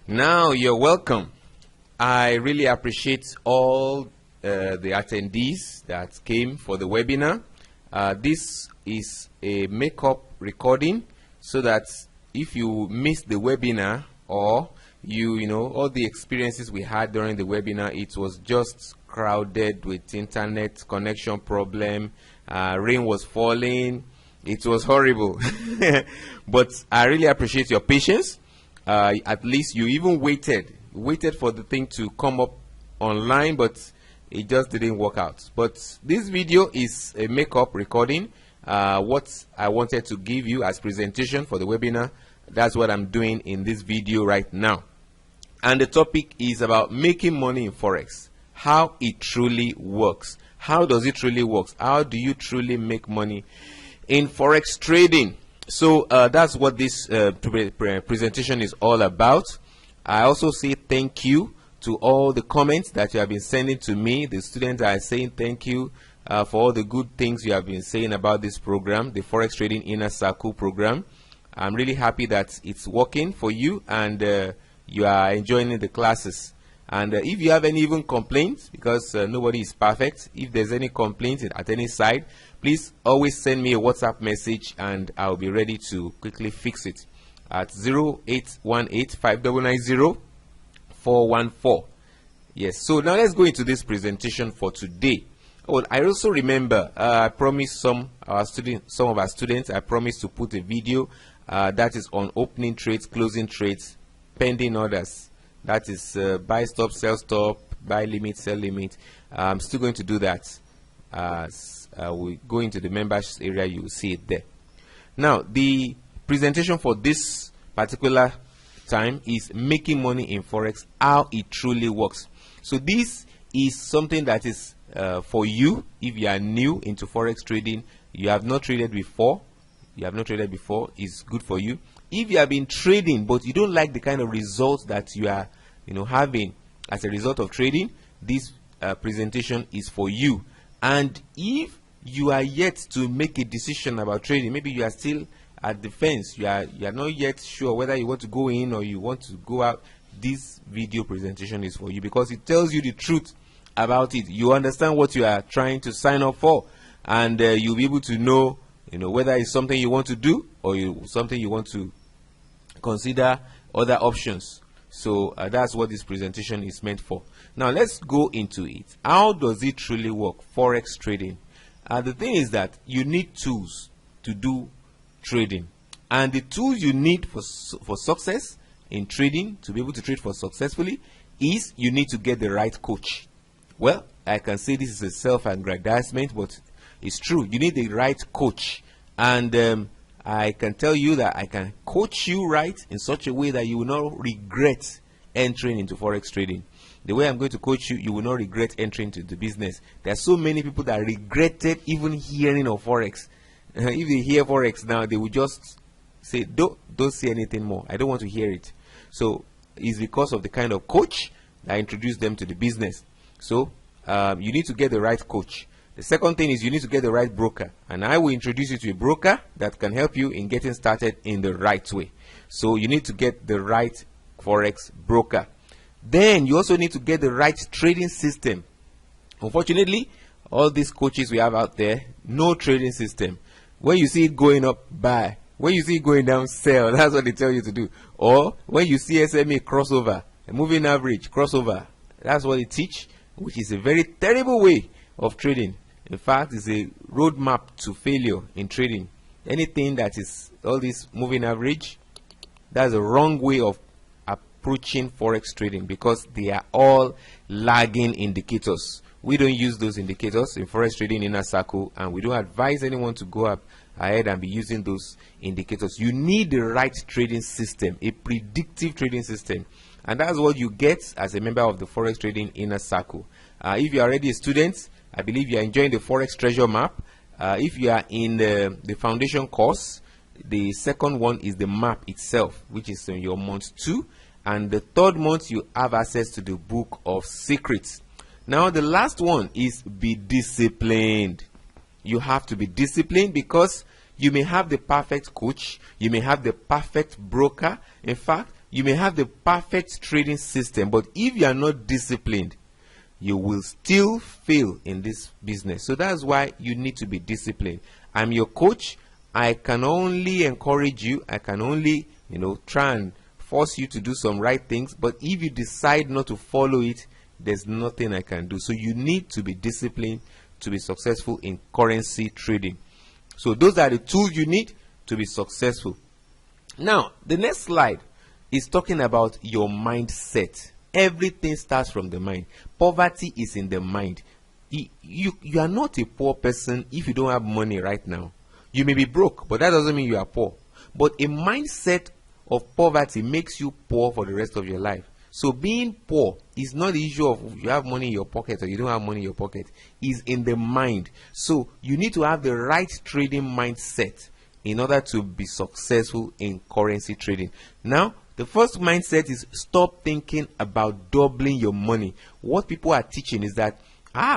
Now you're welcome. I really appreciate all the attendees that came for the webinar. This is a makeup recording so that if you missed the webinar or you know all the experiences we had during the webinar, it was just crowded with internet connection problem, rain was falling, it was horrible. But I really appreciate your patience. At least you even waited for the thing to come up online, but it just didn't work out. But this video is a makeup recording. What I wanted to give you as presentation for the webinar, that's what I'm doing in this video right now. And the topic is about making money in Forex, how it truly works. How does it truly work? How do you truly make money in Forex trading? So that's what this presentation is all about. I also say thank you to all the comments that you have been sending to me. The students are saying thank you for all the good things you have been saying about this program, the Forex Trading Inner Circle program. I'm really happy that it's working for you and you are enjoying the classes. And if you have any even complaints, because nobody is perfect, if there's any complaints at any side, please always send me a WhatsApp message and I'll be ready to quickly fix it at 0818-5990-414. Yes, so now let's go into this presentation for today. Oh, I also remember I promised some of our students, I promised to put a video that is on opening trades, closing trades, pending orders. That is buy stop, sell stop, buy limit, sell limit. I'm still going to do that. As we go into the members area, you will see it there. Now, the presentation for this particular time is making money in Forex, how it truly works. So this is something that is for you if you are new into Forex trading, you have not traded before, it's good for you. If you have been trading but you don't like the kind of results that you are having as a result of trading, this presentation is for you. And if you are yet to make a decision about trading, maybe you are still at the fence, you are not yet sure whether you want to go in or you want to go out, this video presentation is for you because it tells you the truth about it. You understand what you are trying to sign up for, and you'll be able to know whether it's something you want to do or something you want to consider other options. So that's what this presentation is meant for. Now let's go into it. How does it truly work, Forex trading? The thing is that you need tools to do trading, and the tools you need for success in trading, to be able to trade successfully, is you need to get the right coach. Well, I can say this is a self-aggrandizement, but it's true. You need the right coach, and I can tell you that I can coach you right in such a way that you will not regret entering into Forex trading. The way I'm going to coach you, you will not regret entering into the business. There are so many people that regretted even hearing of Forex. If they hear Forex now, they will just say, don't say anything more. I don't want to hear it. So it's because of the kind of coach that introduced them to the business. So you need to get the right coach. The second thing is you need to get the right broker, and I will introduce you to a broker that can help you in getting started in the right way. So you need to get the right Forex broker. Then you also need to get the right trading system. Unfortunately, all these coaches we have out there, no trading system. When you see it going up, buy. When you see it going down, sell. That's what they tell you to do. Or when you see SMA crossover, a moving average crossover, that's what they teach, which is a very terrible way of trading. In fact, it's a roadmap to failure in trading. Anything that is all this moving average, that's a wrong way of approaching Forex trading because they are all lagging indicators. We don't use those indicators in Forex Trading Inner Circle, and we don't advise anyone to go up ahead and be using those indicators. You need the right trading system, a predictive trading system, and that's what you get as a member of the Forex Trading Inner Circle. If you are already a student, I believe you are enjoying the Forex Treasure Map. If you are in the foundation course, the second one is the map itself, which is your month 2, and the third month you have access to the book of secrets. Now the last one is be disciplined. You have to be disciplined because you may have the perfect coach, you may have the perfect broker. In fact, You may have the perfect trading system, but if you are not disciplined, you will still fail in this business. So that's why you need to be disciplined. I'm your coach. I can only encourage you. I can only, try and force you to do some right things. But if you decide not to follow it, there's nothing I can do. So you need to be disciplined to be successful in currency trading. So those are the tools you need to be successful. Now, the next slide is talking about your mindset. Everything starts from the mind. Poverty is in the mind. You are not a poor person if you don't have money right now. You may be broke, but that doesn't mean you are poor. But a mindset of poverty makes you poor for the rest of your life. So being poor is not the issue of you have money in your pocket or you don't have money in your pocket. It's in the mind. So you need to have the right trading mindset in order to be successful in currency trading. Now, the first mindset is stop thinking about doubling your money. What people are teaching is that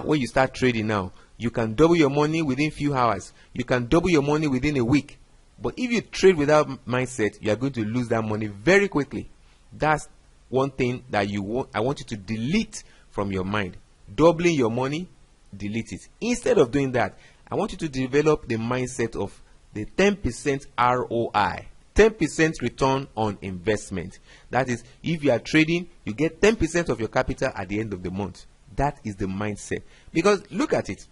when you start trading now, you can double your money within few hours. You can double your money within a week. But if you trade without mindset, you are going to lose that money very quickly. That's one thing that I want you to delete from your mind. Doubling your money, delete it. Instead of doing that, I want you to develop the mindset of the 10% ROI. 10% return on investment. That is, if you are trading, you get 10% of your capital at the end of the month. That is the mindset. Because look at it.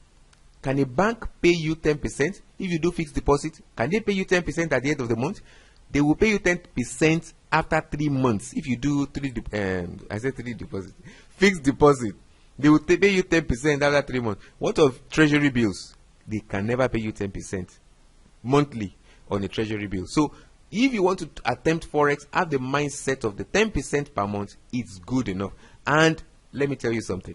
Can a bank pay you 10% if you do fixed deposit? Can they pay you 10% at the end of the month? They will pay you 10% after 3 months. If you do fixed deposit, they will pay you 10% after 3 months. What of treasury bills? They can never pay you 10% monthly on a treasury bill. So if you want to attempt Forex, have the mindset of the 10% per month. It's good enough. And let me tell you something.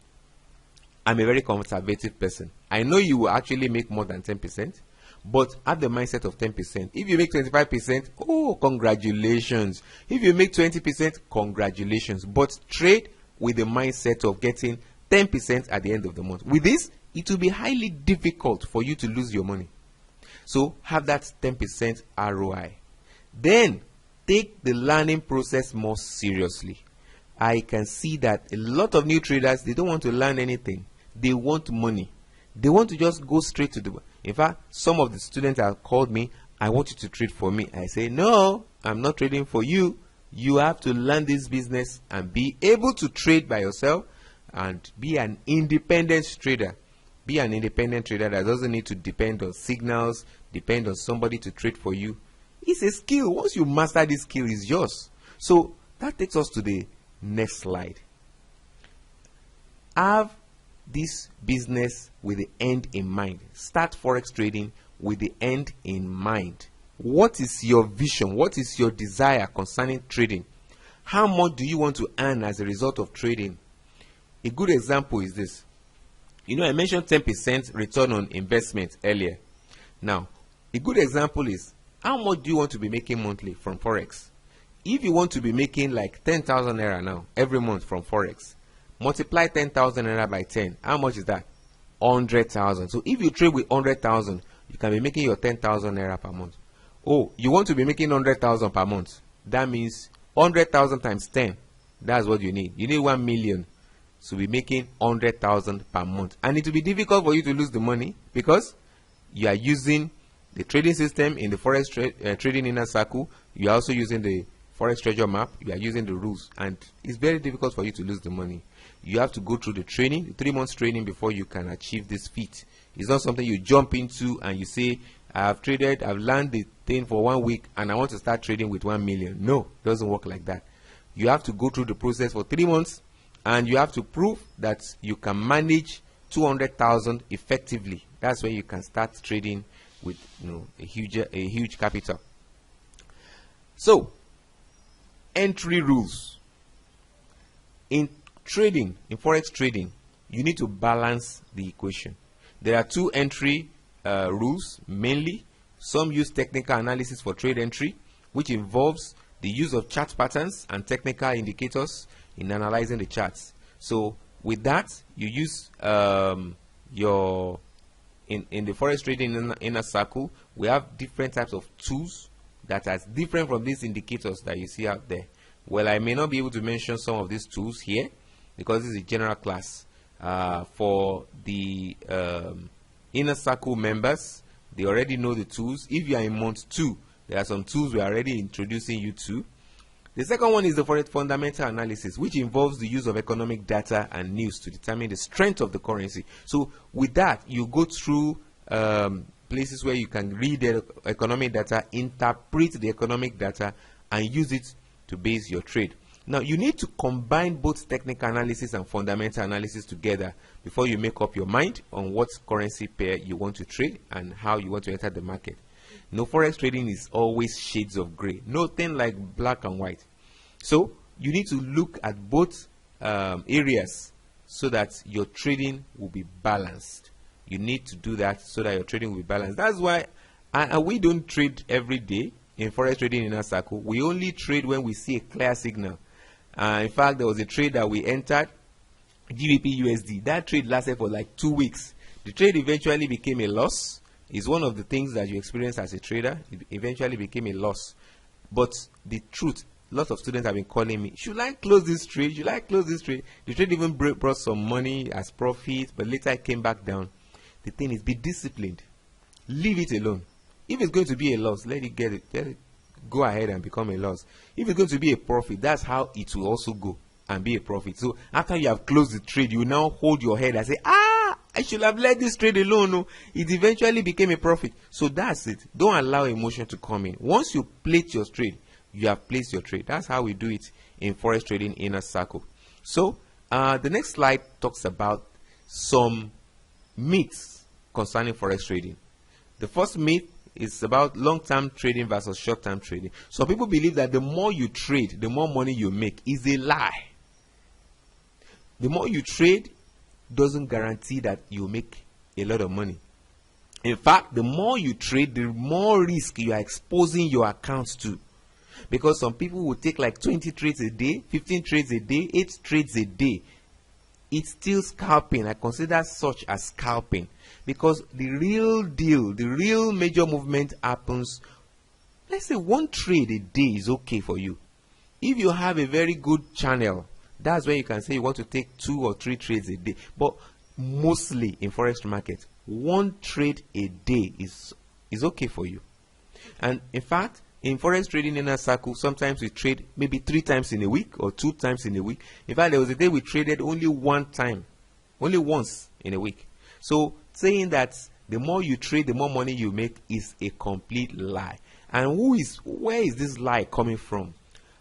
I'm a very conservative person. I know you will actually make more than 10%, but have the mindset of 10%. If you make 25%, oh, congratulations. If you make 20%, congratulations. But trade with the mindset of getting 10% at the end of the month. With this, it will be highly difficult for you to lose your money. So have that 10% ROI. Then take the learning process more seriously. I can see that a lot of new traders, they don't want to learn anything. They want money. They want to just go straight to the... In fact, some of the students have called me, I want you to trade for me. I say, no, I'm not trading for you. You have to learn this business and be able to trade by yourself and be an independent trader. Be an independent trader that doesn't need to depend on signals, depend on somebody to trade for you. It's a skill. Once you master this skill, it's yours. So that takes us to the next slide. Have this business with the end in mind. Start Forex trading with the end in mind. What is your vision? What is your desire concerning trading? How much do you want to earn as a result of trading? A good example is this. I mentioned 10% return on investment earlier. Now, a good example is, how much do you want to be making monthly from Forex? If you want to be making like 10,000 naira now every month from Forex, multiply 10,000 naira by 10. How much is that? 100,000. So if you trade with 100,000, you can be making your 10,000 naira per month. Oh, you want to be making 100,000 per month? That means 100,000 times 10. That's what you need. You need 1 million to be making 100,000 per month. And it will be difficult for you to lose the money because you are using the trading system in the Forex trading inner circle. You are also using the Forex treasure map. You are using the rules, and it's very difficult for you to lose the money. You have to go through the training, the 3 months training, before you can achieve this feat. It's not something you jump into and you say, I've learned the thing for 1 week and I want to start trading with 1 million. No, it doesn't work like that. You have to go through the process for 3 months and you have to prove that you can manage 200,000 effectively. That's when you can start trading with a huge capital. So, entry rules. In trading, in Forex trading, you need to balance the equation. There are 2 entry rules mainly. Some use technical analysis for trade entry, which involves the use of chart patterns and technical indicators in analyzing the charts. So with that, you use in the Forex trading inner circle, we have different types of tools that are different from these indicators that you see out there. Well, I may not be able to mention some of these tools here because this is a general class. For the inner circle members, they already know the tools. If you are in month 2, there are some tools we are already introducing you to. The second one is the Forex fundamental analysis, which involves the use of economic data and news to determine the strength of the currency. So with that, you go through places where you can read the economic data, interpret the economic data, and use it to base your trade. Now, you need to combine both technical analysis and fundamental analysis together before you make up your mind on what currency pair you want to trade and how you want to enter the market. No, forex trading is always shades of gray, nothing like black and white. So you need to look at both areas so that your trading will be balanced. You need to do that so that your trading will be balanced. That's why we don't trade every day in forex trading in our circle. We only trade when we see a clear signal. In fact, there was a trade that we entered, GBP USD. That trade lasted for like 2 weeks. The trade eventually became a loss. It's one of the things that you experience as a trader. It eventually became a loss. But the truth, lots of students have been calling me, should I close this trade? Should I close this trade? The trade even brought some money as profit, but later it came back down. The thing is, be disciplined. Leave it alone. If it's going to be a loss, let it go ahead and become a loss. If it's going to be a profit, that's how it will also go and be a profit. So after you have closed the trade, you now hold your head and say, I should have let this trade alone. No, it eventually became a profit. So that's it. Don't allow emotion to come in. Once you place your trade, you have placed your trade. That's how we do it in forex trading inner circle. So the next slide talks about some myths concerning forex trading. The first myth is about long-term trading versus short-term trading. Some people believe that the more you trade, the more money you make. Is a lie. The more you trade doesn't guarantee that you make a lot of money. In fact, the more you trade, the more risk you are exposing your accounts to. Because some people will take like 20 trades a day, 15 trades a day, 8 trades a day. It's still scalping. I consider such as scalping. Because the real deal, the real major movement happens, let's say 1 trade a day is okay for you. If you have a very good channel, that's where you can say you want to take 2 or 3 trades a day. But mostly in forex market, 1 trade a day is okay for you. And in fact, in forex trading inner circle, sometimes we trade maybe 3 times in a week or 2 times in a week. In fact, there was a day we traded only 1 time, only once in a week. So saying that the more you trade, the more money you make is a complete lie. And where is this lie coming from?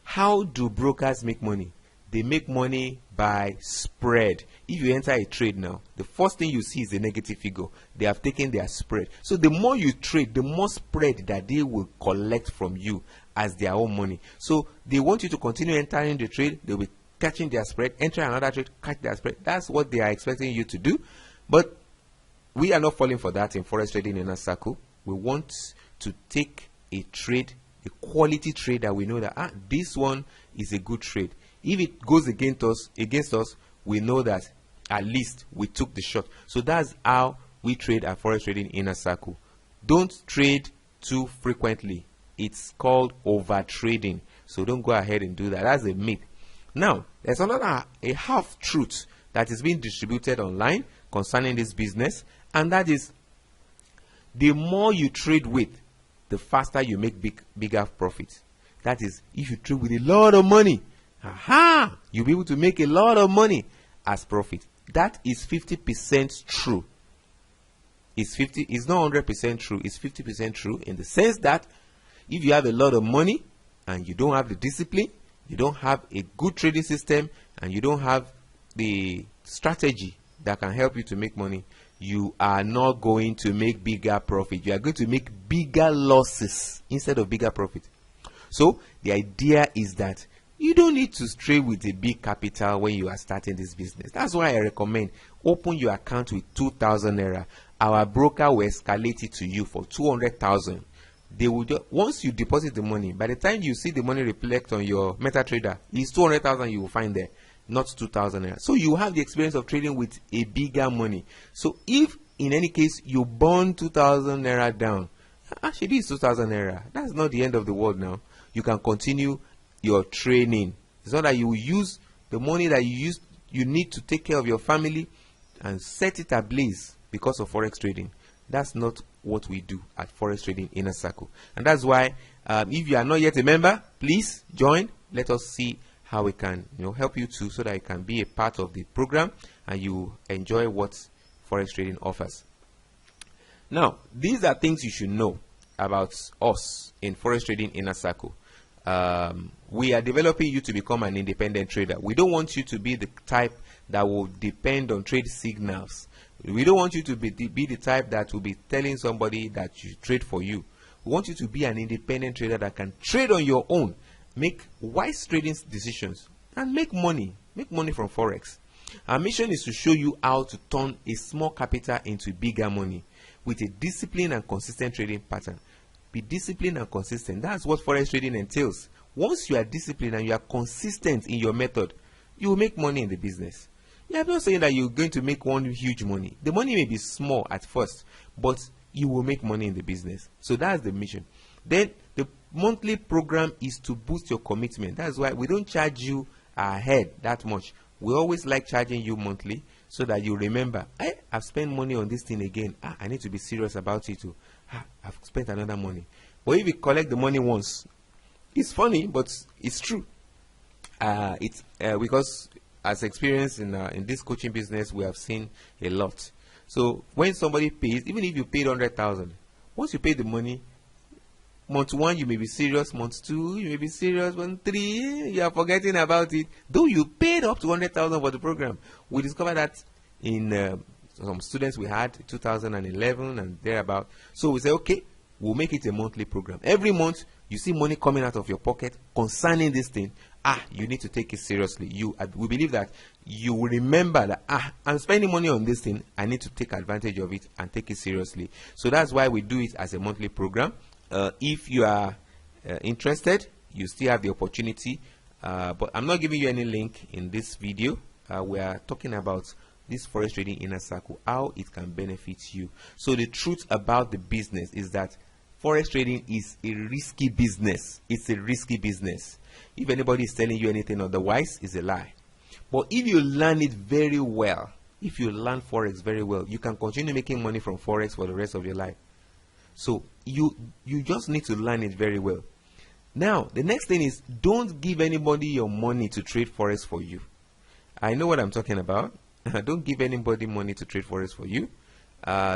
How do brokers make money? They make money by spread. If you enter a trade now, the first thing you see is a negative figure. They have taken their spread. So the more you trade, the more spread that they will collect from you as their own money. So they want you to continue entering the trade. They will be catching their spread, enter another trade, catch their spread. That's what they are expecting you to do. But we are not falling for that in forex trading inner circle. We want to take a trade, a quality trade that we know that this one is a good trade. If it goes against us, we know that at least we took the shot. So that's how we trade at forex trading inner circle. Don't trade too frequently. It's called over trading. So don't go ahead and do that. That's a myth. Now, there's a half truth that is being distributed online concerning this business, and that is the more you trade with, the faster you make bigger profits. That is, if you trade with a lot of money, you'll be able to make a lot of money as profit. That is 50% true. It's not 100% true. It's 50% true in the sense that if you have a lot of money and you don't have the discipline, you don't have a good trading system, and you don't have the strategy that can help you to make money, you are not going to make bigger profit. You are going to make bigger losses instead of bigger profit. So the idea is that you don't need to trade with a big capital when you are starting this business. That's why I recommend open your account with 2,000 naira. Our broker will escalate it to you for 200,000. They will once you deposit the money, by the time you see the money reflect on your MetaTrader, it's 200,000 you will find there, not 2,000 naira. So you have the experience of trading with a bigger money. So if in any case you burn 2,000 naira down, actually it's 2,000 naira. That's not the end of the world now. You can continue your training. It's not that you will use the money that you need to take care of your family and set it ablaze because of forex trading. That's not what we do at Forex Trading Inner Circle. And that's why if you are not yet a member, please join. Let us see how we can help you too, so that you can be a part of the program and you enjoy what forex trading offers. Now, these are things you should know about us in Forex Trading Inner Circle. We are developing you to become an independent trader. We don't want you to be the type that will depend on trade signals. We don't want you to be the type that will be telling somebody that you trade for you. We want you to be an independent trader that can trade on your own, make wise trading decisions, and make money from forex. Our mission is to show you how to turn a small capital into bigger money with a disciplined and consistent trading pattern. Be disciplined and consistent. That's what forex trading entails. Once you are disciplined and you are consistent in your method, you will make money in the business. Yeah, I'm not saying that you're going to make one huge money. The money may be small at first, but you will make money in the business. So that's the mission. Then the monthly program is to boost your commitment. That's why we don't charge you ahead that much. We always like charging you monthly, so that you remember, I've spent money on this thing again. I need to be serious about it too. I've spent another money. But if you collect the money once, it's funny, but it's true. It's because as experience in this coaching business, we have seen a lot. So when somebody pays, even if you paid 100,000, once you pay the money, month 1 you may be serious, month 2 you may be serious, month 3 you are forgetting about it, though you paid up to 100,000 for the program. We discovered that in some students we had 2011 and thereabout. So we say, okay, we'll make it a monthly program. Every month you see money coming out of your pocket concerning this thing. You need to take it seriously. We believe that you will remember that I'm spending money on this thing. I need to take advantage of it and take it seriously. So that's why we do it as a monthly program. If you are interested, you still have the opportunity, but I'm not giving you any link in this video. We are talking about this Forex Trading Inner Circle, how it can benefit you. So the truth about the business is that Forex trading is a risky business. It's a risky business. If anybody is telling you anything otherwise, it's a lie. But if you learn it very well, if you learn Forex very well, you can continue making money from Forex for the rest of your life. So you just need to learn it very well. Now, the next thing is, don't give anybody your money to trade Forex for you. I know what I'm talking about. Don't give anybody money to trade Forex for you.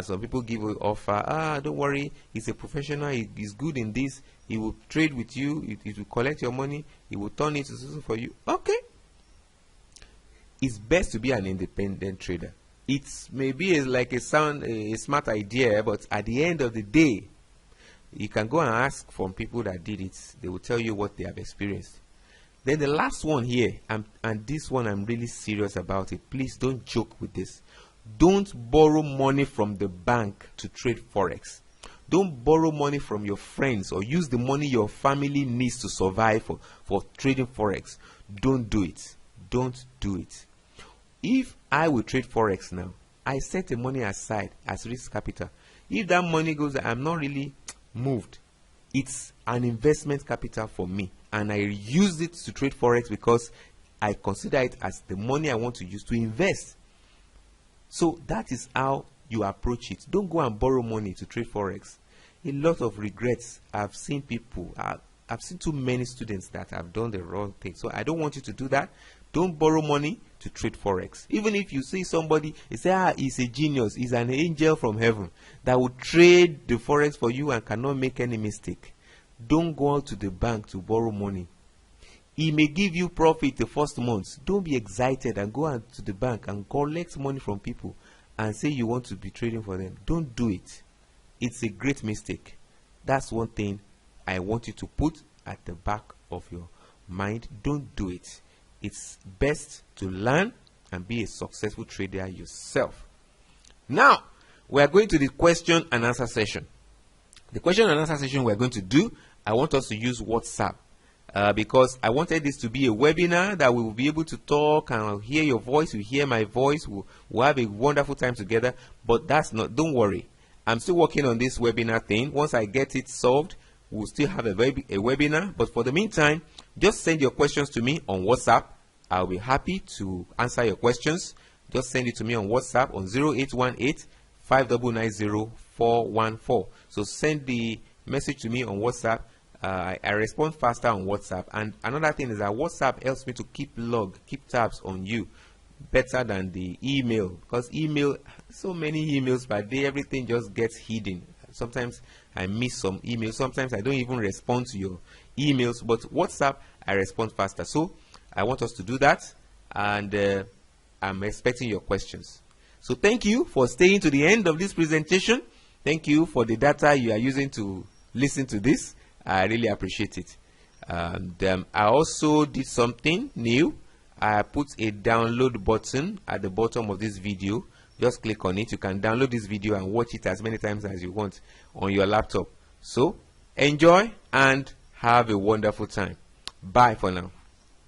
Some people give an offer, don't worry, he's a professional, he's good in this, he will trade with you, he will collect your money, he will turn it to something for you. Okay. It's best to be an independent trader. It's maybe like a smart idea, but at the end of the day, you can go and ask from people that did it. They will tell you what they have experienced. Then the last one here, and this one I'm really serious about it. Please don't joke with this. Don't borrow money from the bank to trade Forex. Don't borrow money from your friends or use the money your family needs to survive for trading Forex. Don't do it. Don't do it. If I will trade Forex now, I set the money aside as risk capital. If that money goes, I'm not really moved. It's an investment capital for me, and I use it to trade Forex because I consider it as the money I want to use to invest. So that is how you approach it. Don't go and borrow money to trade Forex. A lot of regrets. I've seen people, I've seen too many students that have done the wrong thing. So I don't want you to do that. Don't borrow money to trade Forex. Even if you see somebody, you say, he's a genius, he's an angel from heaven that will trade the Forex for you and cannot make any mistake. Don't go out to the bank to borrow money. He may give you profit the first month. Don't be excited and go out to the bank and collect money from people and say you want to be trading for them. Don't do it. It's a great mistake. That's one thing I want you to put at the back of your mind. Don't do it. It's best to learn and be a successful trader yourself. Now, we are going to the question and answer session. The question and answer session we're going to do, I want us to use WhatsApp. Because I wanted this to be a webinar that we will be able to talk and I'll hear your voice, you hear my voice, we'll have a wonderful time together. But that's not, don't worry. I'm still working on this webinar thing. Once I get it solved, we'll still have a webinar. But for the meantime, just send your questions to me on WhatsApp. I'll be happy to answer your questions. Just send it to me on WhatsApp on 0818 5990 414. So send the message to me on WhatsApp. I respond faster on WhatsApp. And another thing is that WhatsApp helps me to keep tabs on you better than the email, because email, so many emails per day, everything just gets hidden. Sometimes I miss some emails, sometimes I don't even respond to your emails, but WhatsApp I respond faster. So I want us to do that, and I'm expecting your questions. So thank you for staying to the end of this presentation. Thank you for the data you are using to listen to this. I really appreciate it. And I also did something new. I put a download button at the bottom of this video. Just click on it. You can download this video and watch it as many times as you want on your laptop. So enjoy and have a wonderful time. Bye for now.